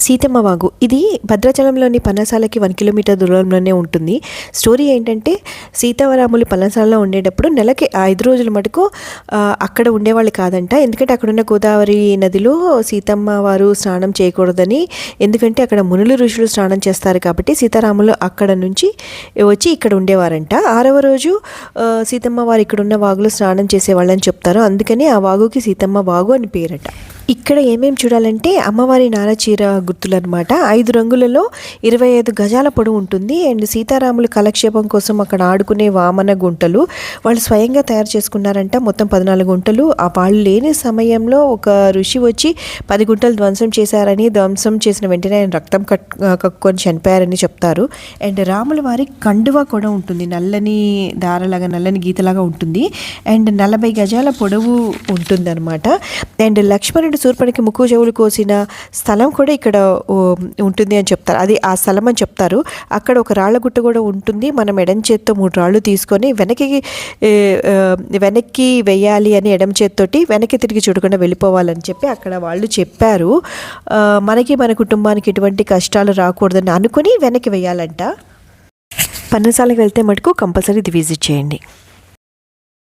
సీతమ్మ వాగు ఇది భద్రాచలంలోని పన్నసాలకి 1 కిలోమీటర్ దూరంలోనే ఉంటుంది. స్టోరీ ఏంటంటే సీతారాములు పన్నసాలలో ఉండేటప్పుడు నెలకి 5 రోజుల మటుకు అక్కడ ఉండేవాళ్ళు కాదంట. ఎందుకంటే అక్కడున్న గోదావరి నదిలో సీతమ్మ వారు స్నానం చేయకూడదని, ఎందుకంటే అక్కడ మునులు ఋషులు స్నానం చేస్తారు కాబట్టి సీతారాములు అక్కడ నుంచి వచ్చి ఇక్కడ ఉండేవారంట. 6వ రోజు సీతమ్మ వారు ఇక్కడున్న వాగులో స్నానం చేసేవాళ్ళని చెప్తారు. అందుకని ఆ వాగుకి సీతమ్మ వాగు అని పేరట. ఇక్కడ ఏమేమి చూడాలంటే అమ్మవారి నారచీర గుర్తులు అనమాట. 5 రంగులలో 25 గజాల పొడవు ఉంటుంది. అండ్ సీతారాములు కాలక్షేపం కోసం అక్కడ ఆడుకునే వామన గుంటలు వాళ్ళు స్వయంగా తయారు చేసుకున్నారంట. మొత్తం 14 గుంటలు. ఆ వాళ్ళు లేని సమయంలో ఒక ఋషి వచ్చి 10 గుంటలు ధ్వంసం చేశారని, ధ్వంసం చేసిన వెంటనే ఆయన రక్తం కక్కుకొని చనిపోయారని చెప్తారు. అండ్ రాముల వారి కండువా కూడా ఉంటుంది, నల్లని దారలాగా నల్లని గీతలాగా ఉంటుంది. అండ్ 40 గజాల పొడవు ఉంటుంది అనమాట. అండ్ లక్ష్మణుడు శూర్పణఖి ముక్కు చెవులు కోసిన స్థలం కూడా ఇక్కడ ఉంటుంది అని చెప్తారు. అది ఆ స్థలం అని చెప్తారు. అక్కడ ఒక రాళ్ల గుట్ట కూడా ఉంటుంది. మనం ఎడం చేత్తో 3 రాళ్ళు తీసుకొని వెనక్కి వెయ్యాలి అని ఎడం చేత్తోటి వెనక్కి తిరిగి చూడకుండా వెళ్ళిపోవాలని చెప్పి అక్కడ వాళ్ళు చెప్పారు. మనకి మన కుటుంబానికి ఎటువంటి కష్టాలు రాకూడదని అనుకుని వెనక్కి వెయ్యాలంట. పన్నసాలకు వెళ్తే మటుకు కంపల్సరీ ఇది విజిట్ చేయండి.